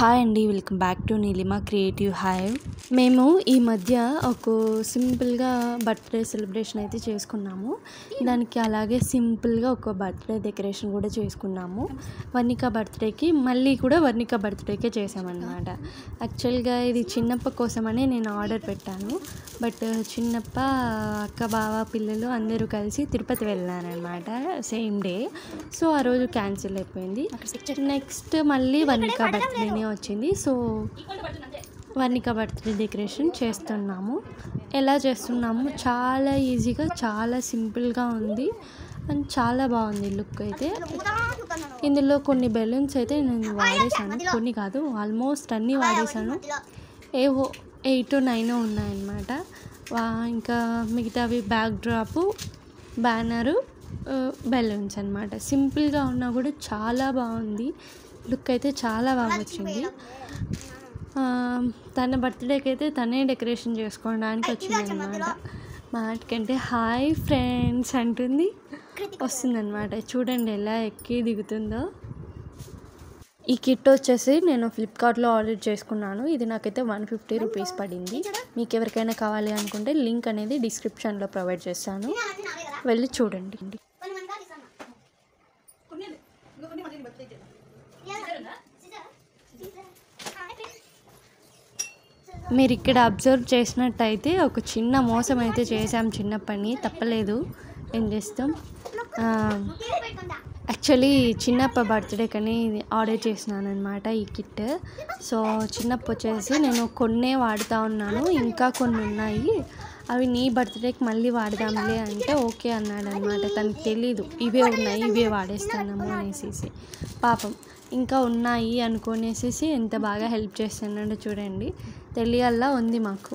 Hi అండి, welcome back to Neelima creative hive. మేము ఈ మధ్య ఒక సింపుల్గా బర్త్డే సెలబ్రేషన్ అయితే చేసుకున్నాము. దానికి అలాగే సింపుల్గా ఒక బర్త్డే డెకరేషన్ కూడా చేసుకున్నాము. వర్ణిక బర్త్డేకి మళ్ళీ కూడా వర్ణిక బర్త్డేకే చేసామన్నమాట. యాక్చువల్గా ఇది చిన్నప్ప కోసమని నేను ఆర్డర్ పెట్టాను. బట్ చిన్నప్ప, అక్క, బావ, పిల్లలు అందరూ కలిసి తిరుపతి వెళ్ళారనమాట సేమ్ డే. సో ఆ రోజు క్యాన్సిల్ అయిపోయింది. నెక్స్ట్ మళ్ళీ వర్ణిక బర్త్డేనే వచ్చింది. సో వర్ణిక బర్త్డే డెకరేషన్ చేస్తున్నాము. ఎలా చేస్తున్నాము, చాలా ఈజీగా, చాలా సింపుల్గా ఉంది అండ్ చాలా బాగుంది లుక్ అయితే. ఇందులో కొన్ని బెలూన్స్ అయితే నేను వాడేసాను, కొన్ని కాదు ఆల్మోస్ట్ అన్నీ వాడేసాను. ఏవో 8 or 9 ఉన్నాయన్నమాట. ఇంకా మిగతావి బ్యాక్ డ్రాపు, బ్యానరు, బెలూన్స్ అనమాట. సింపుల్గా ఉన్నా కూడా చాలా బాగుంది లుక్ అయితే, చాలా బాగా వచ్చింది. తన బర్త్డేకి అయితే తనే డెకరేషన్ చేసుకోవడానికి వచ్చింది అనమాట. మాటకంటే హాయ్ ఫ్రెండ్స్ అంటుంది, వస్తుందన్నమాట. చూడండి ఎలా ఎక్కి దిగుతుందో. ఈ కిట్ వచ్చేసి నేను ఫ్లిప్కార్ట్లో ఆర్డర్ చేసుకున్నాను. ఇది నాకైతే 150 రూపీస్ పడింది. మీకు ఎవరికైనా కావాలి అనుకుంటే లింక్ అనేది డిస్క్రిప్షన్లో ప్రొవైడ్ చేస్తాను, వెళ్ళి చూడండి. మీరు ఇక్కడ అబ్జర్వ్ చేసినట్టయితే ఒక చిన్న మోసం అయితే చేసాం చిన్నప్పని, తప్పలేదు, ఏం చేస్తాం. యాక్చువల్లీ చిన్నప్ప బర్త్డే కని ఆర్డర్ చేసినాను అనమాట ఈ కిట్. సో చిన్నప్ప వచ్చేసి నేను కొన్నే వాడుతూ ఉన్నాను, ఇంకా కొన్ని ఉన్నాయి, అవి నీ బర్త్డేకి మళ్ళీ వాడదాంలే అంటే ఓకే అన్నాడు అనమాట. తనకు తెలీదు ఇవే ఉన్నాయి, ఇవే వాడేస్తాము అనేసి. పాపం ఇంకా ఉన్నాయి అనుకునేసి ఎంత బాగా హెల్ప్ చేస్తున్నాడో చూడండి. తెలియల్లా ఉంది మాకు.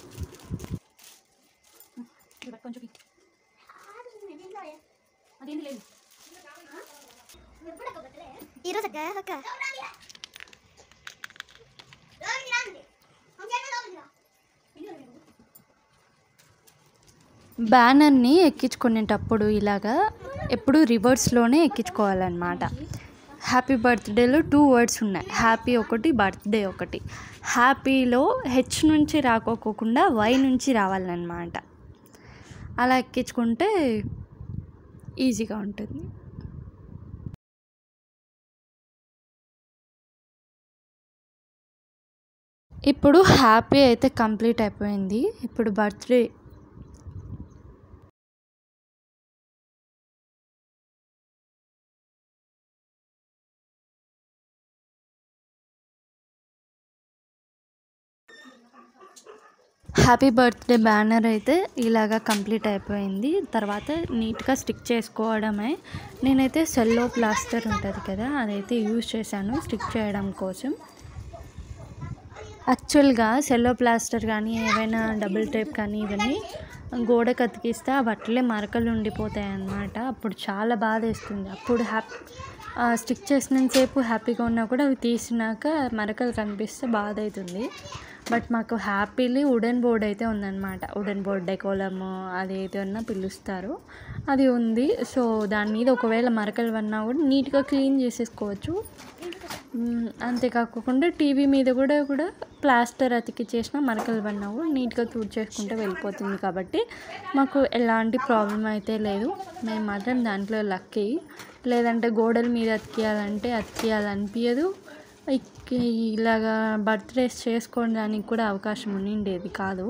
బ్యానర్ని ఎక్కించుకునేటప్పుడు ఇలాగా ఎప్పుడు రివర్స్లోనే ఎక్కించుకోవాలన్నమాట. హ్యాపీ బర్త్డేలో 2 వర్డ్స్ ఉన్నాయి, హ్యాపీ ఒకటి, బర్త్డే ఒకటి. హ్యాపీలో హెచ్ నుంచి రాకోకుండా వై నుంచి రావాలన్నమాట. అలా ఎక్కించుకుంటే ఈజీగా ఉంటుంది. ఇప్పుడు హ్యాపీ అయితే కంప్లీట్ అయిపోయింది. ఇప్పుడు బర్త్డే. హ్యాపీ బర్త్డే బ్యానర్ అయితే ఇలాగా కంప్లీట్ అయిపోయింది. తర్వాత నీట్గా స్టిక్ చేసుకోవడమే. నేనైతే సెల్లో ప్లాస్టర్ ఉంటుంది కదా, అదైతే యూజ్ చేశాను స్టిక్ చేయడం కోసం. యాక్చువల్గా సెల్లో ప్లాస్టర్ కానీ ఏవైనా డబుల్ టేప్ కానీ ఇవన్నీ గోడకు అతికిస్తే అట్లే మరకలు ఉండిపోతాయి అన్నమాట. అప్పుడు చాలా బాధ వేస్తుంది. అప్పుడు స్టిక్ చేసినంతసేపు హ్యాపీగా ఉన్నా కూడా అవి తీసినాక మరకలు కనిపిస్తే బాధ అవుతుంది. బట్ మాకు హ్యాపీలీ వుడెన్ బోర్డ్ అయితే ఉందన్నమాట. వుడెన్ బోర్డ్ డెకోలము అది ఏదైనా పిలుస్తారు, అది ఉంది. సో దాని మీద ఒకవేళ మరకలు పడినా కూడా నీట్గా క్లీన్ చేసేసుకోవచ్చు. అంతేకాకుండా టీవీ మీద కూడా ప్లాస్టర్ అతికి చేసిన మరకలు పడినా కూడా నీట్గా తుడిచేసుకుంటే వెళ్ళిపోతుంది. కాబట్టి మాకు ఎలాంటి ప్రాబ్లం అయితే లేదు. మేము మాత్రం దాంట్లో లక్కీ. లేదంటే గోడల మీద అతికియాలనిపించదు. ఇలాగా బర్త్డేస్ చేసుకోవడానికి కూడా అవకాశం ఉండేది కాదు.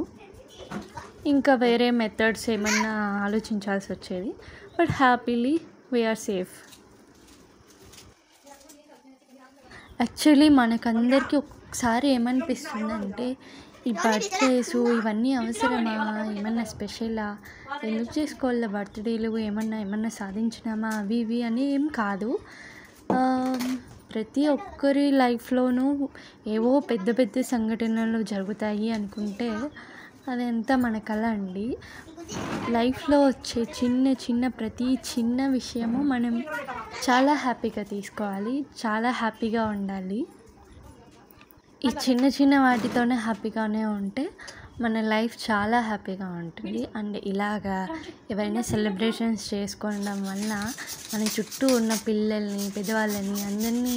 ఇంకా వేరే మెథడ్స్ ఏమన్నా ఆలోచించాల్సి వచ్చేది. But happily we are safe. Actually మనకందరికీ ఒకసారి ఏమనిపిస్తుందంటే, ఈ బర్త్డేస్ ఇవన్నీ అవసరమా, ఏమన్నా స్పెషలా, ఎందుకు చేసుకోవాలా బర్త్డేలు, ఏమన్నా సాధించినామా అవి ఇవి అని ఏం కాదు. ప్రతి ఒక్కరి లైఫ్లోనూ ఏవో పెద్ద పెద్ద సంఘటనలు జరుగుతాయి అనుకుంటే అదంతా మన కల అండి. లైఫ్లో వచ్చే చిన్న ప్రతి చిన్న విషయము మనం చాలా హ్యాపీగా తీసుకోవాలి, చాలా హ్యాపీగా ఉండాలి. ఈ చిన్న వాటితోనే హ్యాపీగానే ఉంటే మన లైఫ్ చాలా హ్యాపీగా ఉంటుంది. అండ్ ఇలాగా ఎవరైనా సెలబ్రేషన్స్ చేసుకోవడం వల్ల మన చుట్టూ ఉన్న పిల్లల్ని, పెద్దవాళ్ళని అందరినీ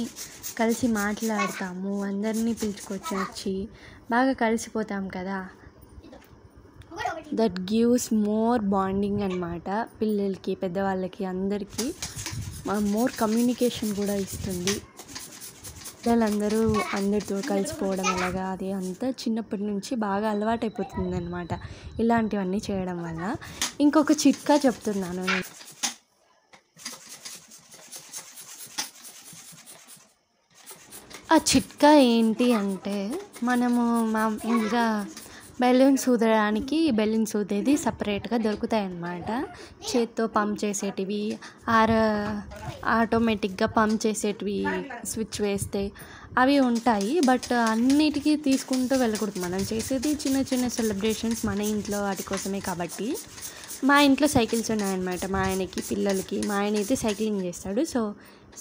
కలిసి మాట్లాడతాము. అందరినీ పిలుచుకొచ్చి వచ్చి బాగా కలిసిపోతాం కదా. దట్ గివ్స్ మోర్ బాండింగ్ అన్నమాట. పిల్లలకి, పెద్దవాళ్ళకి అందరికీ మోర్ కమ్యూనికేషన్ కూడా ఇస్తుంది. పిల్లలందరూ అందరితో కలిసిపోవడం ఎలాగా అది అంతా చిన్నప్పటి నుంచి బాగా అలవాటైపోతుంది అనమాట ఇలాంటివన్నీ చేయడం వల్ల. ఇంకొక చిట్కా చెప్తున్నాను నేను. ఆ చిట్కా ఏంటి అంటే, మనము మామూలుగా బెలూన్స్ ఊదడానికి బెలూన్స్ ఊదేది సపరేట్గా దొరుకుతాయి అన్నమాట. చేత్తో పంప్ చేసేటివి ఆటోమేటిక్గా పంప్ చేసేటివి స్విచ్ వేస్తే అవి ఉంటాయి. బట్ అన్నిటికీ తీసుకుంటూ వెళ్ళకూడదు. మనం చేసేది చిన్న చిన్న సెలబ్రేషన్స్ మన ఇంట్లో వాటి కోసమే కాబట్టి. మా ఇంట్లో సైకిల్స్ ఉన్నాయన్నమాట, మా ఆయనకి, పిల్లలకి. మా ఆయన అయితే సైక్లింగ్ చేస్తాడు. సో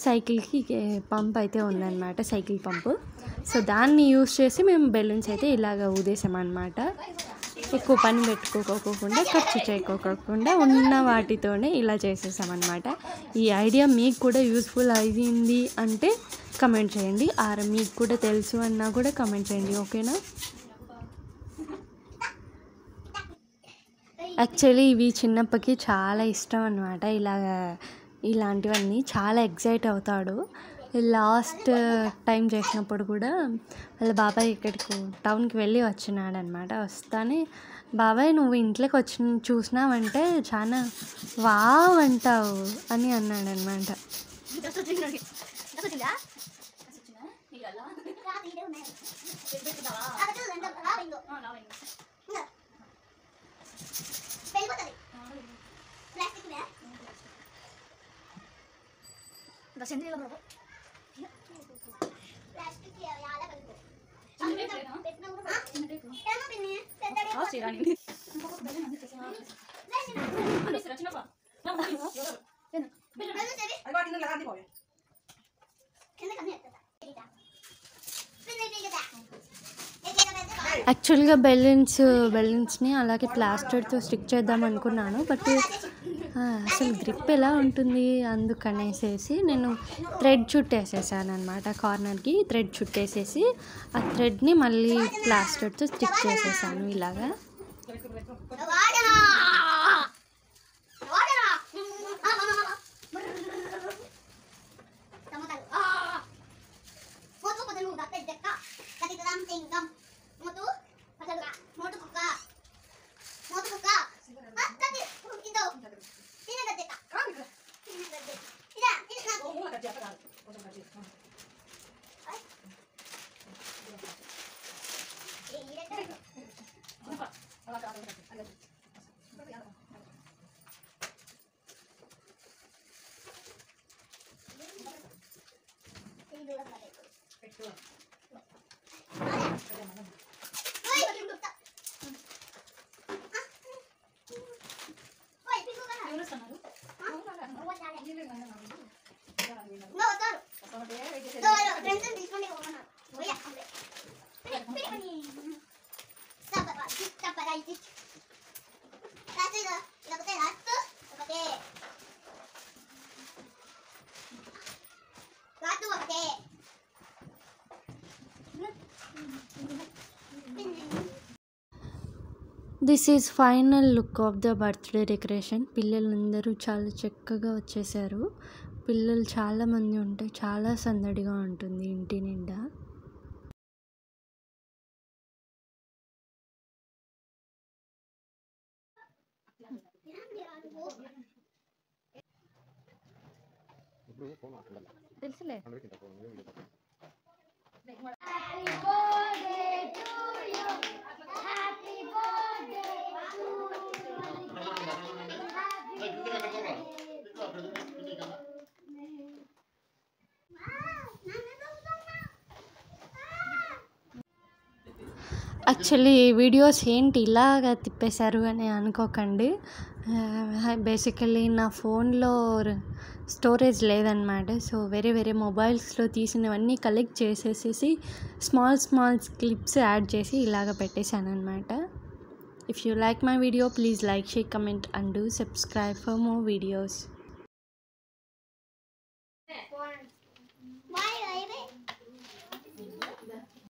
సైకిల్కి పంప్ అయితే ఉందన్నమాట, సైకిల్ పంపు. సో దాన్ని యూస్ చేసి మేము బెలూన్స్ అయితే ఇలాగ ఊదేసామన్నమాట. ఎక్కువ పని పెట్టుకోకుండా, ఖర్చు చేయకోకుండా ఉన్న వాటితోనే ఇలా చేసేసామన్నమాట. ఈ ఐడియా మీకు కూడా యూస్ఫుల్ అయ్యింది అంటే కమెంట్ చేయండి. మీకు కూడా తెలుసు అన్నా కూడా కమెంట్ చేయండి, ఓకేనా? యాక్చువల్లీ ఇవి చిన్నప్పకి చాలా ఇష్టం అన్నమాట. ఇలాంటివన్నీ చాలా ఎగ్జైట్ అవుతాడు. లాస్ట్ టైం చేసినప్పుడు కూడా వాళ్ళ బాబాయ్ ఇక్కడికి టౌన్కి వెళ్ళి వచ్చినాడు అనమాట. వస్తానే, బాబాయ్ నువ్వు ఇంట్లోకి చూసినావంటే చాలా వావ్ అంటావు అని అన్నాడు అనమాట. యాక్చువల్గా బెలూన్స్ని అలాగే ప్లాస్టర్తో స్టిక్ చేద్దాం అనుకున్నాను. బట్ అసలు గ్రిప్ ఎలా ఉంటుంది అందుకనేసేసి నేను థ్రెడ్ చుట్టేసేసాను అనమాట. కార్నర్కి థ్రెడ్ చుట్టేసేసి ఆ థ్రెడ్ని మళ్ళీ ప్లాస్టర్తో స్టిక్ చేసేసాను ఇలాగా. This is final look of the birthday decoration. పిల్లలందరూ చాలా చక్కగా వచ్చేసారు. పిల్లలు చాలామంది ఉంటే చాలా సందడిగా ఉంటుంది ఇంటి నిండా. తెలుసులే. యాక్చువల్లీ వీడియోస్ ఏంటి ఇలాగా తిప్పేశారు అని అనుకోకండి. బేసికల్లీ నా ఫోన్లో స్టోరేజ్ లేదనమాట. సో వేరే మొబైల్స్లో తీసినవన్నీ కలెక్ట్ చేసేసి స్మాల్ క్లిప్స్ యాడ్ చేసి ఇలాగ పెట్టేశాను అనమాట. If you like my video, please like, share, comment and do subscribe for more videos.